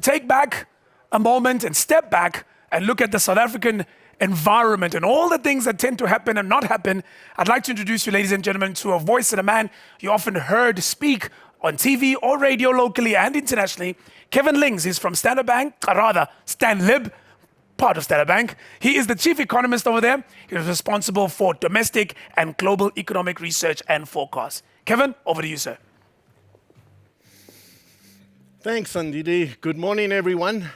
take back a moment and step back and look at the South African environment and all the things that tend to happen and not happen, I'd like to introduce you, ladies and gentlemen, to a voice and a man you often heard speak on TV or radio locally and internationally. Kevin Lings is from Standard Bank, or rather Stanlib, part of Standard Bank. He is the chief economist over there. He is responsible for domestic and global economic research and forecasts. Kevin, over to you, sir. Thanks, Andidi. Good morning, everyone.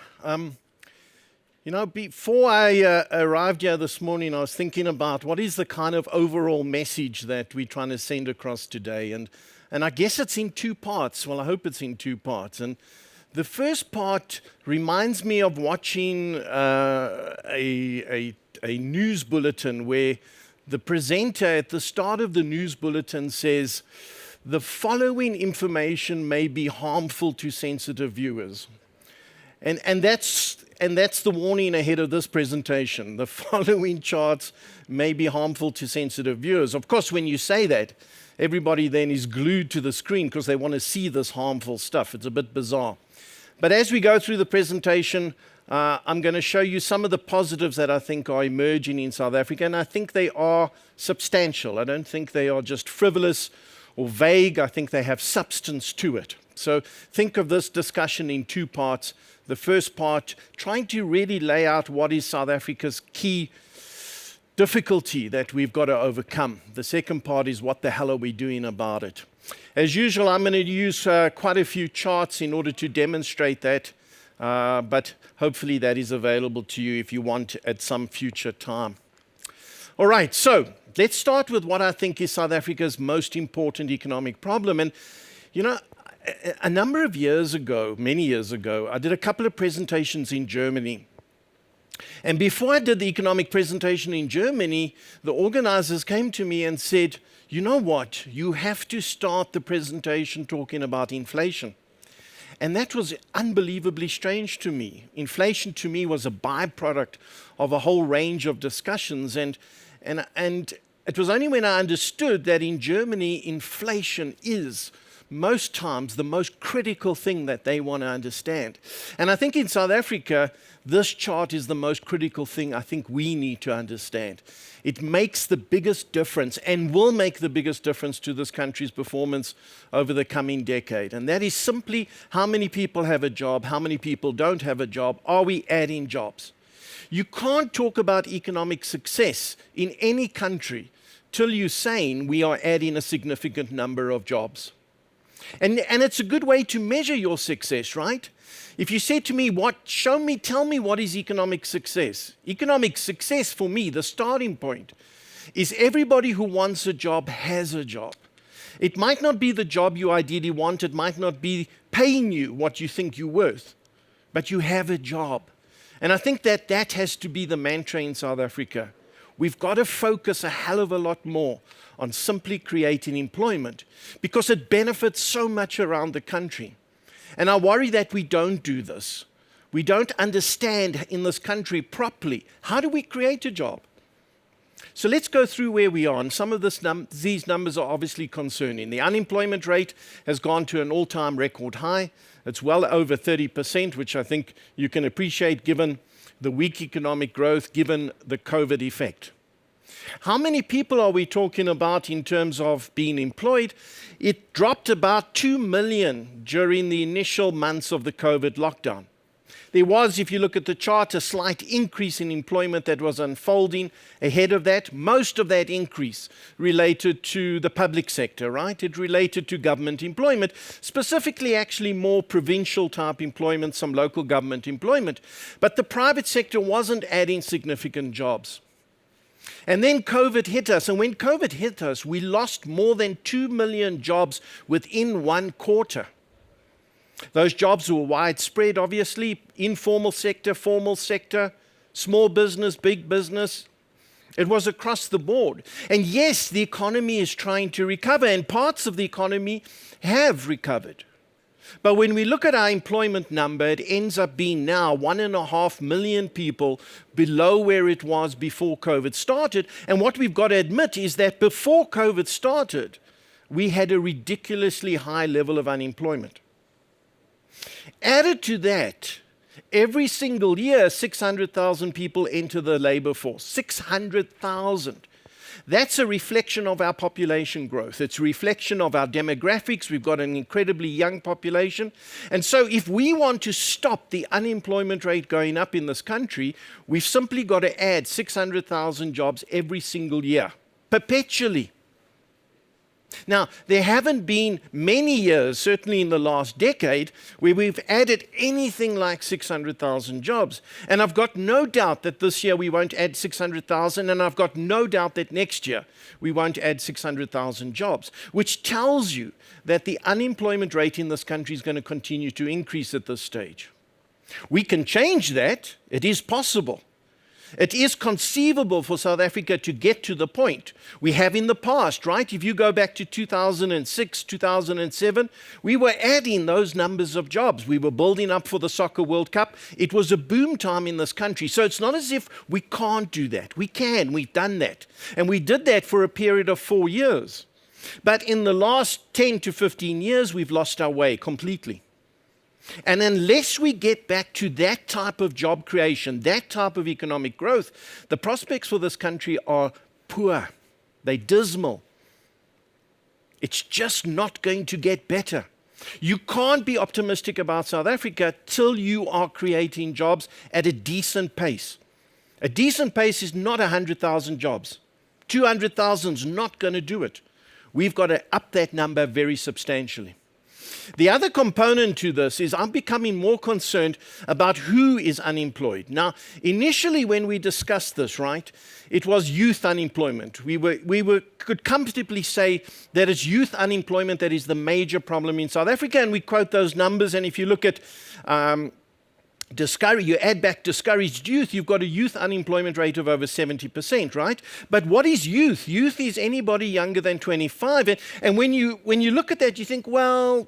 Before I arrived here this morning, I was thinking about what is the kind of overall message that we're trying to send across today. And I guess it's in two parts. Well, I hope it's in two parts. And the first part reminds me of watching a news bulletin where the presenter at the start of the news bulletin says, "The following information may be harmful to sensitive viewers." And that's the warning ahead of this presentation. The following charts may be harmful to sensitive viewers. Of course, when you say that, everybody then is glued to the screen because they want to see this harmful stuff. It's a bit bizarre. But as we go through the presentation, I'm going to show you some of the positives that I think are emerging in South Africa, and I think they are substantial. I don't think they are just frivolous or vague. I think they have substance to it. So think of this discussion in two parts. The first part, trying to really lay out what is South Africa's key difficulty that we've got to overcome. The second part is what the hell are we doing about it? As usual, I'm going to use quite a few charts in order to demonstrate that, but hopefully that is available to you if you want at some future time. All right, so let's start with what I think is South Africa's most important economic problem. And, a number of years ago, many years ago, I did a couple of presentations in Germany. And before I did the economic presentation in Germany, the organizers came to me and said, "You know what? You have to start the presentation talking about inflation." And that was unbelievably strange to me. Inflation to me was a byproduct of a whole range of discussions. And it was only when I understood that in Germany, inflation is most times the most critical thing that they want to understand. And I think in South Africa, this chart is the most critical thing I think we need to understand. It makes the biggest difference and will make the biggest difference to this country's performance over the coming decade. And that is simply how many people have a job, how many people don't have a job, are we adding jobs? You can't talk about economic success in any country till you're saying we are adding a significant number of jobs. And it's a good way to measure your success, right? If you say to me, tell me what is economic success? Economic success for me, the starting point, is everybody who wants a job has a job. It might not be the job you ideally want, it might not be paying you what you think you're worth, but you have a job. And I think that has to be the mantra in South Africa. We've got to focus a hell of a lot more on simply creating employment because it benefits so much around the country. And I worry that we don't do this. We don't understand in this country properly, how do we create a job? So let's go through where we are. And some of these numbers are obviously concerning. The unemployment rate has gone to an all-time record high. It's well over 30%, which I think you can appreciate given the weak economic growth, given the COVID effect. How many people are we talking about in terms of being employed? It dropped about 2 million during the initial months of the COVID lockdown. There was, if you look at the chart, a slight increase in employment that was unfolding ahead of that. Most of that increase related to the public sector, right? It related to government employment, specifically actually more provincial type employment, some local government employment. But the private sector wasn't adding significant jobs. And then COVID hit us, and when COVID hit us, we lost more than 2 million jobs within one quarter. Those jobs were widespread, obviously, informal sector, formal sector, small business, big business. It was across the board. And yes, the economy is trying to recover, and parts of the economy have recovered. But when we look at our employment number, it ends up being now 1.5 million people below where it was before COVID started. And what we've got to admit is that before COVID started, we had a ridiculously high level of unemployment. Added to that, Every single year, 600,000 people enter the labor force. 600,000. That's a reflection of our population growth. It's a reflection of our demographics. We've got an incredibly young population. And so if we want to stop the unemployment rate going up in this country, we've simply got to add 600,000 jobs every single year, perpetually. Now, there haven't been many years, certainly in the last decade, where we've added anything like 600,000 jobs. And I've got no doubt that this year we won't add 600,000, and I've got no doubt that next year we won't add 600,000 jobs, which tells you that the unemployment rate in this country is going to continue to increase at this stage. We can change that. It is possible. It is conceivable for South Africa to get to the point we have in the past, right? If you go back to 2006, 2007, we were adding those numbers of jobs. We were building up for the Soccer World Cup. It was a boom time in this country. So it's not as if we can't do that. We can. We've done that. And we did that for a period of 4 years. But in the last 10 to 15 years, we've lost our way completely. And unless we get back to that type of job creation, that type of economic growth, the prospects for this country are poor. They're dismal. It's just not going to get better. You can't be optimistic about South Africa till you are creating jobs at a decent pace. A decent pace is not 100,000 jobs. 200,000 is not going to do it. We've got to up that number very substantially. The other component to this is I'm becoming more concerned about who is unemployed. Now, initially when we discussed this, right, it was youth unemployment. We could comfortably say that it's youth unemployment that is the major problem in South Africa, and we quote those numbers, and if you look at you add back discouraged youth, you've got a youth unemployment rate of over 70%, right? But what is youth? Youth is anybody younger than 25. And when you look at that, you think, well,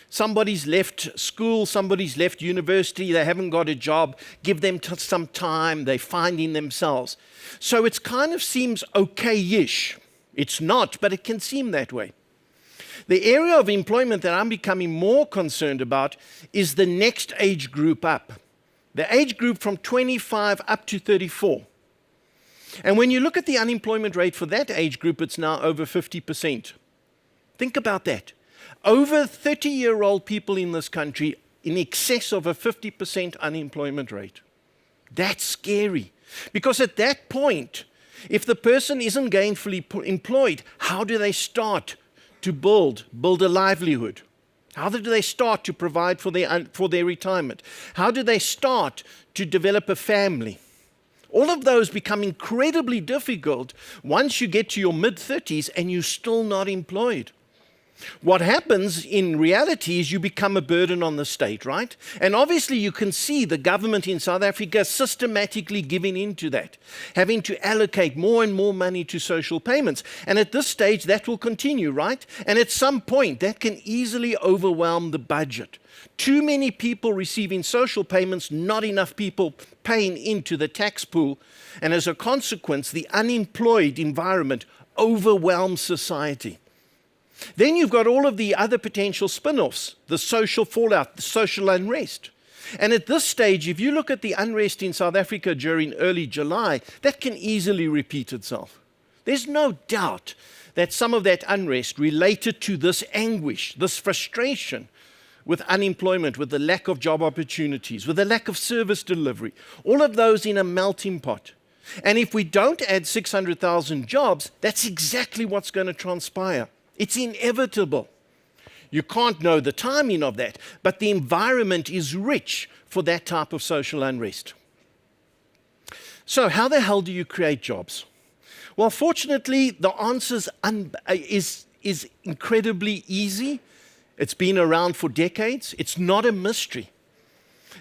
somebody's left school, somebody's left university, they haven't got a job, give them some time, they're finding themselves. So it kind of seems okay-ish. It's not, but it can seem that way. The area of employment that I'm becoming more concerned about is the next age group up. The age group from 25 up to 34. And when you look at the unemployment rate for that age group, it's now over 50%. Think about that. Over 30-year-old people in this country in excess of a 50% unemployment rate. That's scary. Because at that point, if the person isn't gainfully employed, how do they start to build a livelihood? How do they start to provide for their retirement? How do they start to develop a family? All of those become incredibly difficult once you get to your mid-30s and you're still not employed. What happens in reality is you become a burden on the state, right? And obviously you can see the government in South Africa systematically giving into that, having to allocate more and more money to social payments. And at this stage, that will continue, right? And at some point, that can easily overwhelm the budget. Too many people receiving social payments, not enough people paying into the tax pool. And as a consequence, the unemployed environment overwhelms society. Then you've got all of the other potential spin-offs, the social fallout, the social unrest. And at this stage, if you look at the unrest in South Africa during early July, that can easily repeat itself. There's no doubt that some of that unrest related to this anguish, this frustration with unemployment, with the lack of job opportunities, with the lack of service delivery, all of those in a melting pot. And if we don't add 600,000 jobs, that's exactly what's going to transpire. It's inevitable. You can't know the timing of that, but the environment is rich for that type of social unrest. So how the hell do you create jobs? Well, fortunately, the answer is incredibly easy. It's been around for decades. It's not a mystery.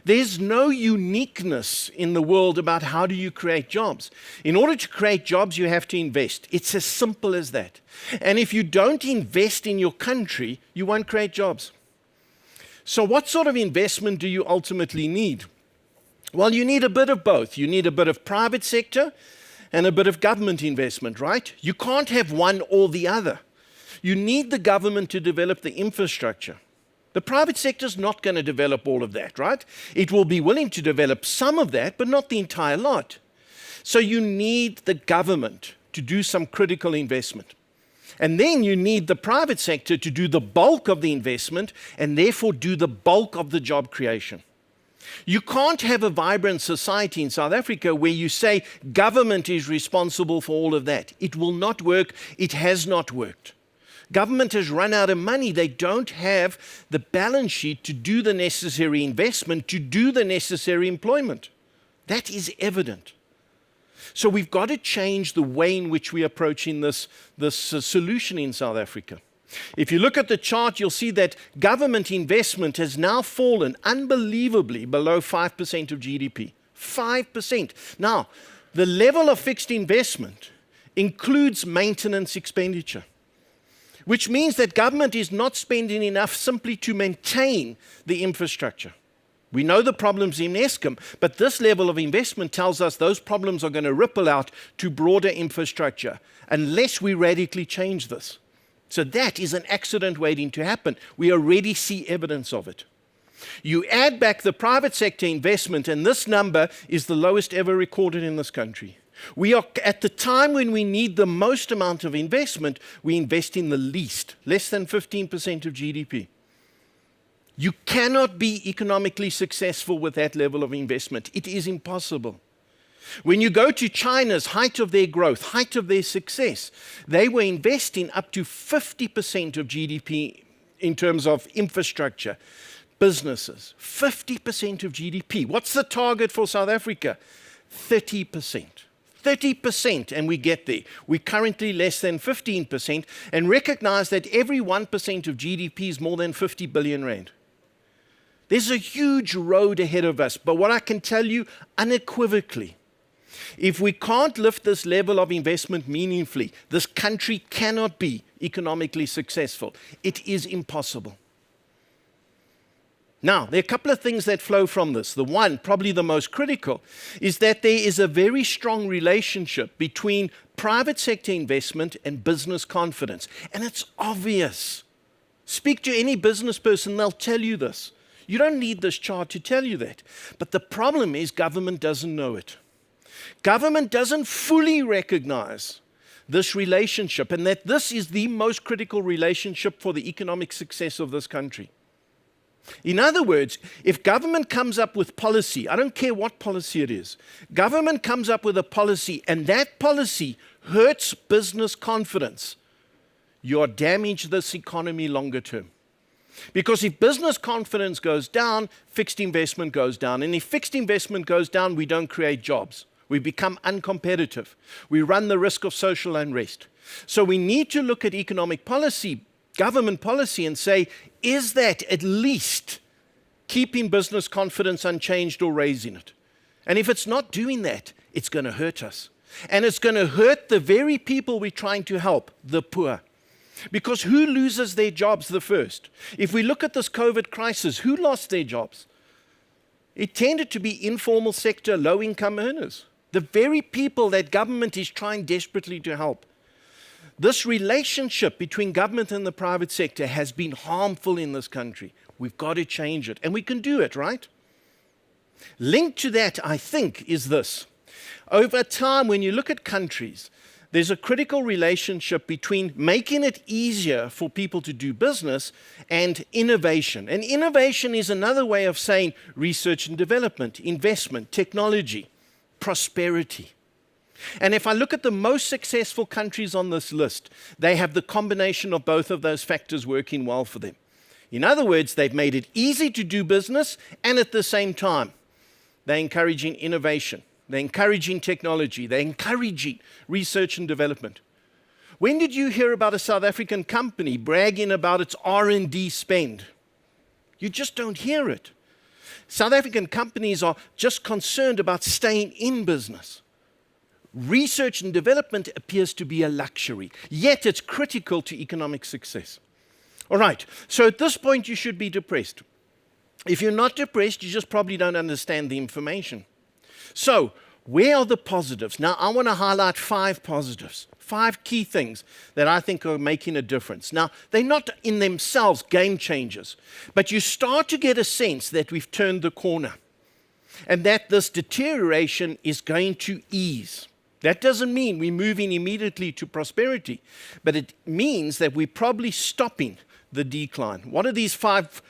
There's no uniqueness in the world about how do you create jobs. In order to create jobs, you have to invest. It's as simple as that. And if you don't invest in your country, you won't create jobs. So what sort of investment do you ultimately need? Well, you need a bit of both. You need a bit of private sector and a bit of government investment, right? You can't have one or the other. You need the government to develop the infrastructure. The private sector is not going to develop all of that, right? It will be willing to develop some of that, but not the entire lot. So you need the government to do some critical investment. And then you need the private sector to do the bulk of the investment and therefore do the bulk of the job creation. You can't have a vibrant society in South Africa where you say government is responsible for all of that. It will not work. It has not worked. Government has run out of money. They don't have the balance sheet to do the necessary investment, to do the necessary employment. That is evident. So we've got to change the way in which we're approaching this solution in South Africa. If you look at the chart, you'll see that government investment has now fallen unbelievably below 5% of GDP. 5%. Now, the level of fixed investment includes maintenance expenditure, which means that government is not spending enough simply to maintain the infrastructure. We know the problems in Eskom, but this level of investment tells us those problems are going to ripple out to broader infrastructure unless we radically change this. So that is an accident waiting to happen. We already see evidence of it. You add back the private sector investment, and this number is the lowest ever recorded in this country. We are at the time when we need the most amount of investment, we invest in the least, less than 15% of GDP. You cannot be economically successful with that level of investment. It is impossible. When you go to China's height of their growth, height of their success, they were investing up to 50% of GDP in terms of infrastructure, businesses. 50% of GDP. What's the target for South Africa? 30%. 30%, and we get there. We're currently less than 15%, and recognize that every 1% of GDP is more than 50 billion rand. There's a huge road ahead of us, but what I can tell you unequivocally, if we can't lift this level of investment meaningfully, this country cannot be economically successful. It is impossible. Now, there are a couple of things that flow from this. The one, probably the most critical, is that there is a very strong relationship between private sector investment and business confidence. And it's obvious. Speak to any business person, they'll tell you this. You don't need this chart to tell you that. But the problem is government doesn't know it. Government doesn't fully recognize this relationship, and that this is the most critical relationship for the economic success of this country. In other words, if government comes up with policy, I don't care what policy it is, government comes up with a policy and that policy hurts business confidence, you're damaging this economy longer term. Because if business confidence goes down, fixed investment goes down. And if fixed investment goes down, we don't create jobs. We become uncompetitive. We run the risk of social unrest. So we need to look at economic policy, government policy, and say, is that at least keeping business confidence unchanged or raising it? And if it's not doing that, it's going to hurt us. And it's going to hurt the very people we're trying to help, the poor. Because who loses their jobs the first? If we look at this COVID crisis, who lost their jobs? It tended to be informal sector, low-income earners. The very people that government is trying desperately to help. This relationship between government and the private sector has been harmful in this country. We've got to change it, and we can do it, right? Linked to that, I think, is this. Over time, when you look at countries, there's a critical relationship between making it easier for people to do business and innovation. And innovation is another way of saying research and development, investment, technology, prosperity. And if I look at the most successful countries on this list, they have the combination of both of those factors working well for them. In other words, they've made it easy to do business, and at the same time, they're encouraging innovation. They're encouraging technology. They're encouraging research and development. When did you hear about a South African company bragging about its R&D spend? You just don't hear it. South African companies are just concerned about staying in business. Research and development appears to be a luxury, yet it's critical to economic success. All right, so at this point you should be depressed. If you're not depressed, you just probably don't understand the information. So, where are the positives? Now, I want to highlight 5 positives. 5 key things that I think are making a difference. Now, they're not in themselves game changers, but you start to get a sense that we've turned the corner and that this deterioration is going to ease. That doesn't mean we're moving immediately to prosperity, but it means that we're probably stopping the decline. What are these 5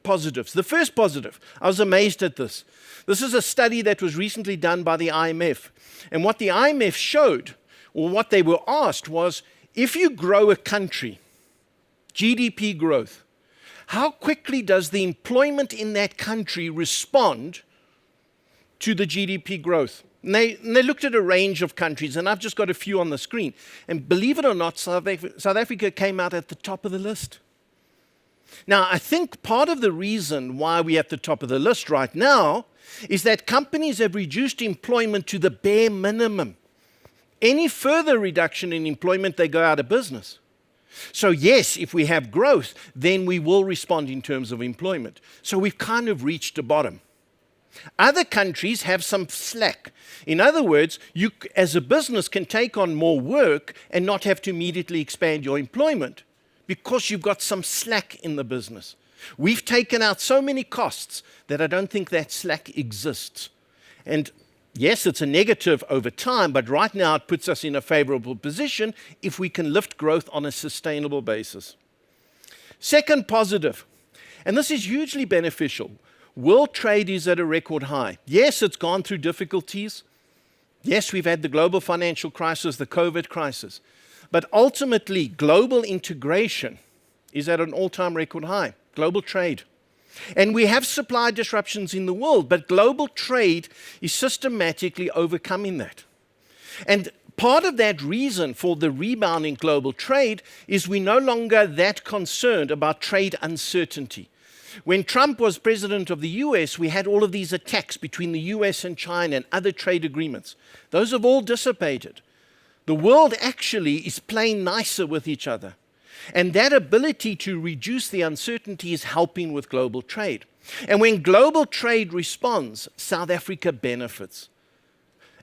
positives? The first positive, I was amazed at this. This is a study that was recently done by the IMF. And what the IMF showed, or what they were asked, was if you grow a country, GDP growth, how quickly does the employment in that country respond to the GDP growth? And they looked at a range of countries, and I've just got a few on the screen. And believe it or not, South Africa came out at the top of the list. Now, I think part of the reason why we're at the top of the list right now is that companies have reduced employment to the bare minimum. Any further reduction in employment, they go out of business. So yes, if we have growth, then we will respond in terms of employment. So we've kind of reached the bottom. Other countries have some slack. In other words, you as a business can take on more work and not have to immediately expand your employment because you've got some slack in the business. We've taken out so many costs that I don't think that slack exists. And yes, it's a negative over time, but right now it puts us in a favorable position if we can lift growth on a sustainable basis. Second positive, and this is hugely beneficial. World trade is at a record high. Yes, it's gone through difficulties. Yes, we've had the global financial crisis, the COVID crisis. But ultimately, global integration is at an all-time record high, global trade. And we have supply disruptions in the world, but global trade is systematically overcoming that. And part of that reason for the rebound in global trade is we're no longer that concerned about trade uncertainty. When Trump was president of the US, we had all of these attacks between the US and China and other trade agreements. Those have all dissipated. The world actually is playing nicer with each other. And that ability to reduce the uncertainty is helping with global trade. And when global trade responds, South Africa benefits.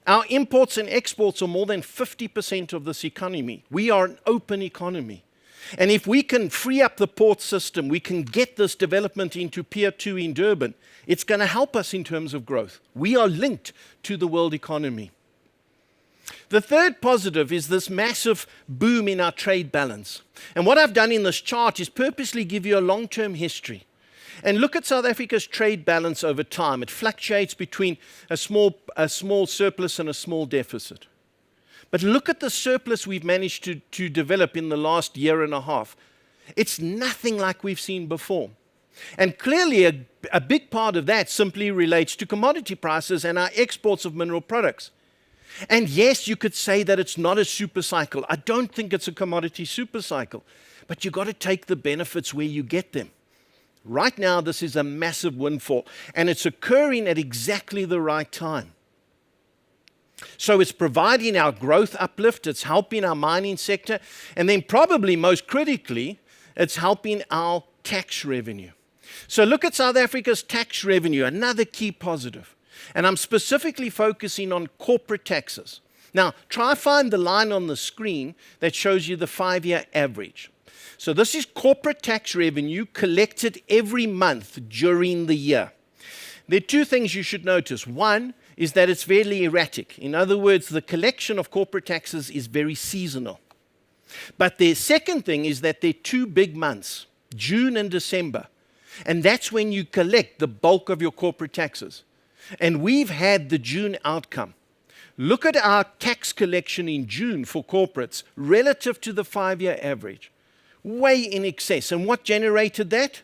Our imports and exports are more than 50% of this economy. We are an open economy. And if we can free up the port system, we can get this development into Pier 2 in Durban, it's going to help us in terms of growth. We are linked to the world economy. The third positive is this massive boom in our trade balance. And what I've done in this chart is purposely give you a long-term history. And look at South Africa's trade balance over time. It fluctuates between a small surplus and a small deficit. But look at the surplus we've managed to develop in the last year and a half. It's nothing like we've seen before. And clearly, a big part of that simply relates to commodity prices and our exports of mineral products. And yes, you could say that it's not a super cycle. I don't think it's a commodity super cycle. But you've got to take the benefits where you get them. Right now, this is a massive windfall. And it's occurring at exactly the right time. So it's providing our growth uplift, it's helping our mining sector, and then probably most critically, it's helping our tax revenue. So look at South Africa's tax revenue, another key positive. And I'm specifically focusing on corporate taxes. Now, try find the line on the screen that shows you the 5-year average. So this is corporate tax revenue collected every month during the year. There are 2 things you should notice. One is that it's fairly erratic. In other words, the collection of corporate taxes is very seasonal. But the second thing is that there are 2 big months, June and December. And that's when you collect the bulk of your corporate taxes. And we've had the June outcome. Look at our tax collection in June for corporates relative to the 5-year average. Way in excess. And what generated that?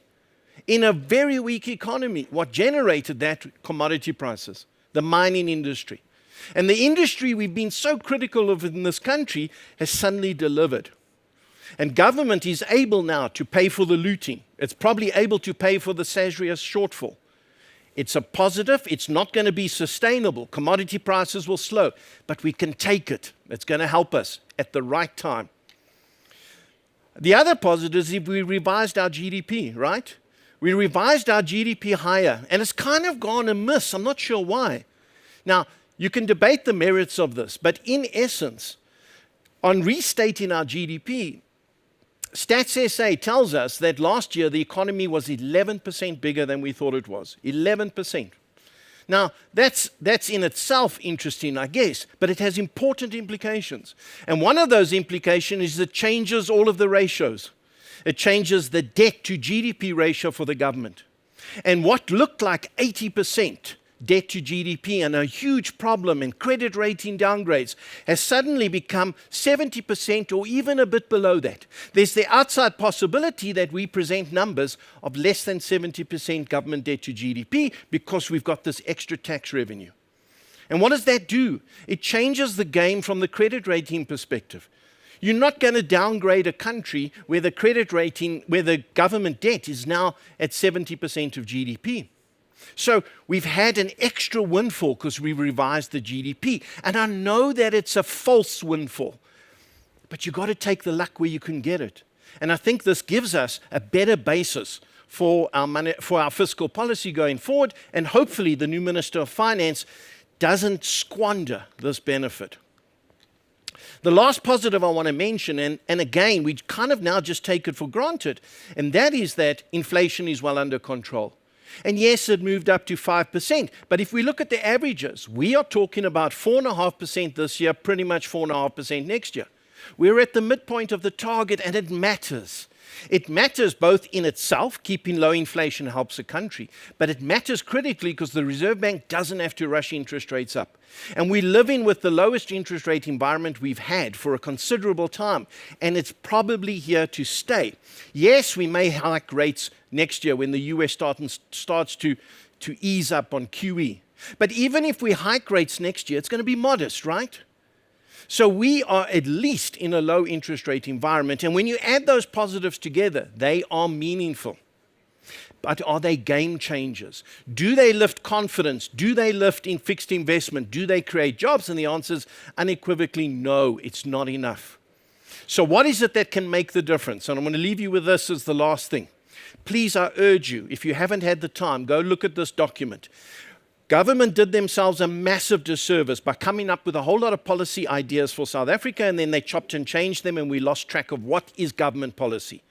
In a very weak economy, what generated that? Commodity prices, the mining industry. And the industry we've been so critical of in this country has suddenly delivered. And government is able now to pay for the looting. It's probably able to pay for the SASRIA shortfall. It's a positive. It's not going to be sustainable. Commodity prices will slow, but we can take it. It's going to help us at the right time. The other positive is if we revised our GDP, right? We revised our GDP higher, and it's kind of gone amiss. I'm not sure why. Now, you can debate the merits of this, but in essence, On restating our GDP, Stats SA tells us that last year the economy was 11% bigger than we thought it was. 11%. Now, that's in itself interesting, I guess, but it has important implications. And one of those implications is it changes all of the ratios. It changes the debt to GDP ratio for the government. And what looked like 80% debt to GDP and a huge problem in credit rating downgrades has suddenly become 70% or even a bit below that. There's the outside possibility that we present numbers of less than 70% government debt to GDP because we've got this extra tax revenue. And what does that do? It changes the game from the credit rating perspective. You're not going to downgrade a country where the credit rating, where the government debt is now at 70% of GDP. So we've had an extra windfall because we revised the GDP. And I know that it's a false windfall, but you've got to take the luck where you can get it. And I think this gives us a better basis for our fiscal policy going forward. And hopefully the new Minister of Finance doesn't squander this benefit. The last positive I want to mention, and again, we kind of now just take it for granted, and that is that inflation is well under control. And yes, it moved up to 5%. But if we look at the averages, we are talking about 4.5% this year, pretty much 4.5% next year. We're at the midpoint of the target, and it matters. It matters both in itself, keeping low inflation helps a country, but it matters critically because the Reserve Bank doesn't have to rush interest rates up. And we're living with the lowest interest rate environment we've had for a considerable time, and it's probably here to stay. Yes, we may hike rates next year when the US starts to ease up on QE. But even if we hike rates next year, it's going to be modest, right? So we are at least in a low interest rate environment. And when you add those positives together, they are meaningful. But are they game changers? Do they lift confidence? Do they lift in fixed investment? Do they create jobs? And the answer is unequivocally no, it's not enough. So what is it that can make the difference? And I'm going to leave you with this as the last thing. Please, I urge you, if you haven't had the time, go look at this document. Government did themselves a massive disservice by coming up with a whole lot of policy ideas for South Africa, and then they chopped and changed them, and we lost track of what is government policy.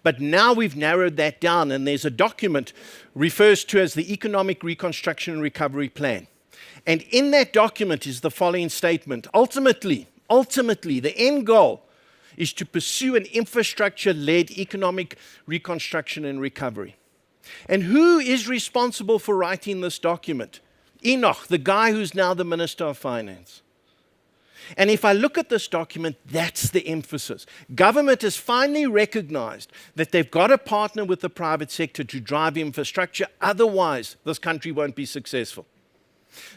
But now we've narrowed that down, and there's a document refers to as the Economic Reconstruction and Recovery Plan. And in that document is the following statement. Ultimately, the end goal is to pursue an infrastructure-led economic reconstruction and recovery. And who is responsible for writing this document? Enoch, the guy who's now the Minister of Finance. And if I look at this document, that's the emphasis. Government has finally recognized that they've got to partner with the private sector to drive infrastructure. Otherwise, this country won't be successful.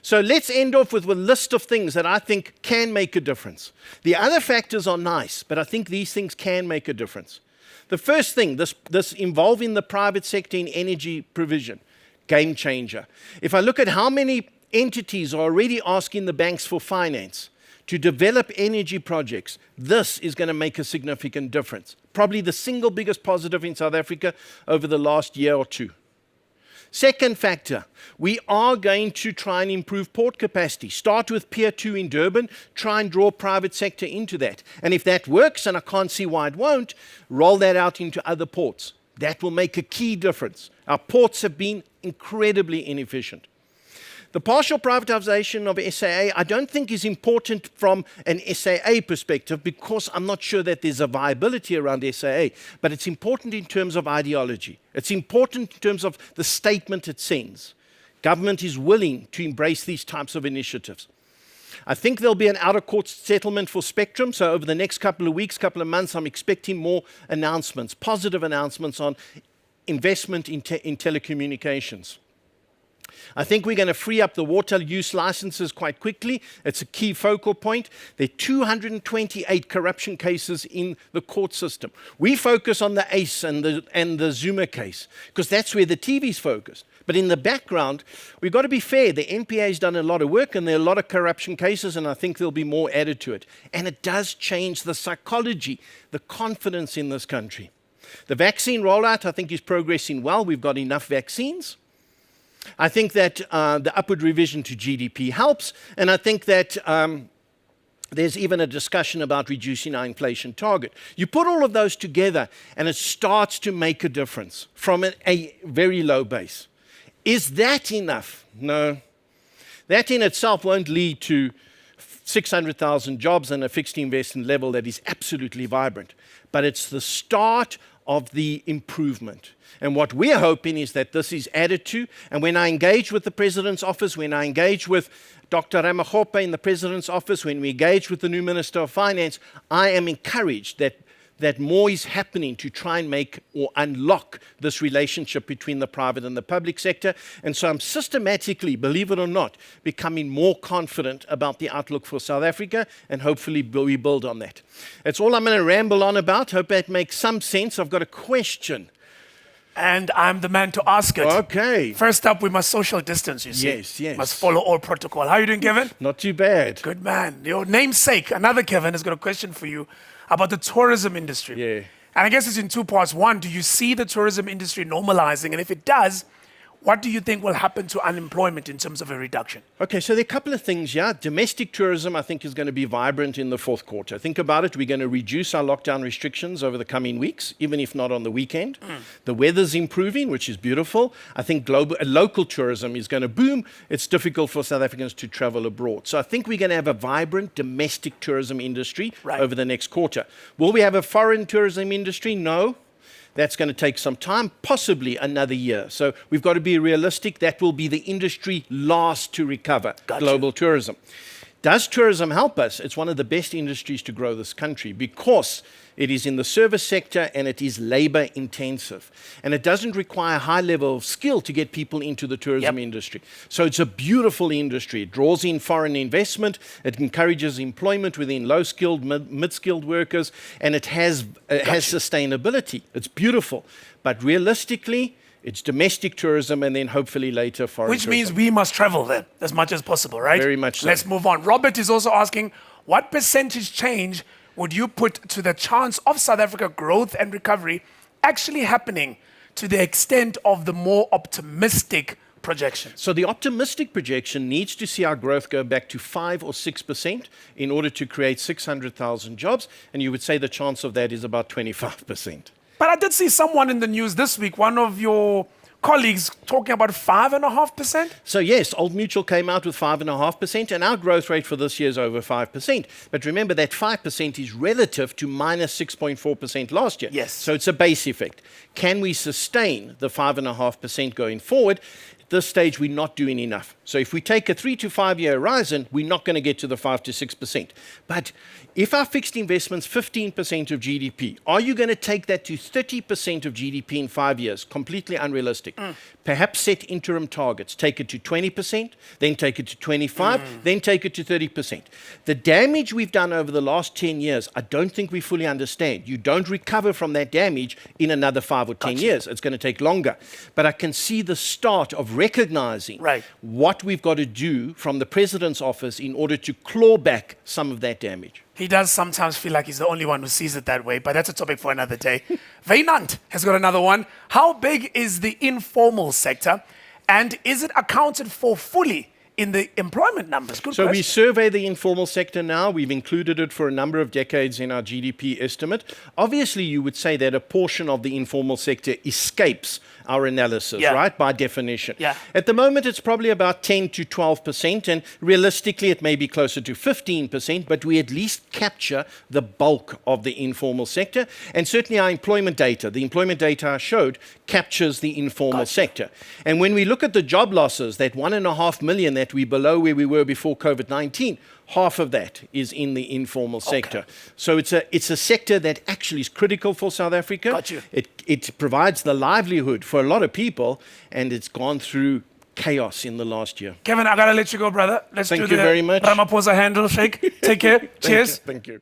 So let's end off with a list of things that I think can make a difference. The other factors are nice, but I think these things can make a difference. The first thing, this involving the private sector in energy provision, game changer. If I look at how many entities are already asking the banks for finance to develop energy projects, this is going to make a significant difference. Probably the single biggest positive in South Africa over the last year or two. Second factor, we are going to try and improve port capacity. Start with Pier 2 in Durban, try and draw private sector into that. And if that works, and I can't see why it won't, roll that out into other ports. That will make a key difference. Our ports have been incredibly inefficient. The partial privatization of SAA, I don't think is important from an SAA perspective because I'm not sure that there's a viability around SAA, but it's important in terms of ideology. It's important in terms of the statement it sends. Government is willing to embrace these types of initiatives. I think there'll be an out-of-court settlement for Spectrum, so over the next couple of weeks, couple of months, I'm expecting more announcements, positive announcements on investment in telecommunications. I think we're going to free up the water use licenses quite quickly. It's a key focal point. There are 228 corruption cases in the court system. We focus on the ACE and the Zuma case because that's where the TV's focused. But in the background, we've got to be fair. The NPA has done a lot of work and there are a lot of corruption cases, and I think there'll be more added to it. And it does change the psychology, the confidence in this country. The vaccine rollout, I think, is progressing well. We've got enough vaccines. I think that the upward revision to GDP helps, and I think that There's even a discussion about reducing our inflation target. You put all of those together and it starts to make a difference from a very low base. Is that enough? No. That in itself won't lead to 600,000 jobs and a fixed investment level that is absolutely vibrant. But it's the start of the improvement. And what we're hoping is that this is added to. And when I engage with the President's office, when I engage with Dr. Ramaphosa in the President's office, when we engage with the new Minister of Finance, I am encouraged that more is happening to try and make or unlock this relationship between the private and the public sector. And so I'm systematically, believe it or not, becoming more confident about the outlook for South Africa, and hopefully we build on that. That's all I'm going to ramble on about. Hope that makes some sense. I've got a question. And I'm the man to ask it. Okay. First up, we must social distance, you see. Yes, yes. Must follow all protocol. How are you doing, Kevin? Not too bad. Good man. Your namesake, another Kevin, has got a question for you about the tourism industry. Yeah. And I guess it's in two parts. One, do you see the tourism industry normalizing? And if it does, what do you think will happen to unemployment in terms of a reduction? Okay, so there are a couple of things, yeah. Domestic tourism, I think, is going to be vibrant in the fourth quarter. Think about it. We're going to reduce our lockdown restrictions over the coming weeks, even if not on the weekend. The weather's improving, which is beautiful. I think local tourism is going to boom. It's difficult for South Africans to travel abroad. So I think we're going to have a vibrant domestic tourism industry over the next quarter. Will we have a foreign tourism industry? No. That's going to take some time, possibly another year. So we've got to be realistic. That will be the industry last to recover, global tourism. Does tourism help us? It's one of the best industries to grow this country because it is in the service sector and it is labor intensive. And it doesn't require a high level of skill to get people into the tourism industry. So it's a beautiful industry. It draws in foreign investment. It encourages employment within low-skilled, mid-skilled workers. And it has sustainability. It's beautiful. But realistically, it's domestic tourism and then hopefully later foreign tourism. Which means we must travel then as much as possible, right? Very much so. Let's move on. Robert is also asking, what percentage change would you put to the chance of South Africa growth and recovery actually happening to the extent of the more optimistic projections? So the optimistic projection needs to see our growth go back to 5 or 6% in order to create 600,000 jobs. And you would say the chance of that is about 25%. But I did see someone in the news this week, one of your colleagues, talking about 5.5%. So yes, Old Mutual came out with 5.5%, and our growth rate for this year is over 5%. But remember that 5% is relative to minus 6.4% last year. Yes. So it's a base effect. Can we sustain the 5.5% going forward? At this stage, we're not doing enough. So if we take a 3 to 5 year horizon, we're not going to get to the 5 to 6%. But if our fixed investment's 15% of GDP, are you going to take that to 30% of GDP in 5 years? Completely unrealistic. Perhaps set interim targets. Take it to 20%, then take it to 25%, then take it to 30%. The damage we've done over the last 10 years, I don't think we fully understand. You don't recover from that damage in another 5 or 10 years. It's going to take longer. But I can see the start of recognizing what we've got to do from the President's office in order to claw back some of that damage. He does sometimes feel like he's the only one who sees it that way, but that's a topic for another day. Wynand has got another one. How big is the informal sector, and is it accounted for fully in the employment numbers? Good question. We survey the informal sector now. We've included it for a number of decades in our GDP estimate. Obviously, you would say that a portion of the informal sector escapes our analysis, right, by definition. At the moment, it's probably about 10 to 12%, and realistically, it may be closer to 15%, but we at least capture the bulk of the informal sector. And certainly our employment data, the employment data I showed, captures the informal sector. And when we look at the job losses, that 1.5 million that we're below where we were before COVID-19, half of that is in the informal sector. So it's a sector that actually is critical for South Africa. It provides the livelihood for a lot of people, and it's gone through chaos in the last year. Kevin, I got to let you go, brother. Let's Thank do you the very much. Ramaphosa handle shake. Take care. Cheers. Thank you.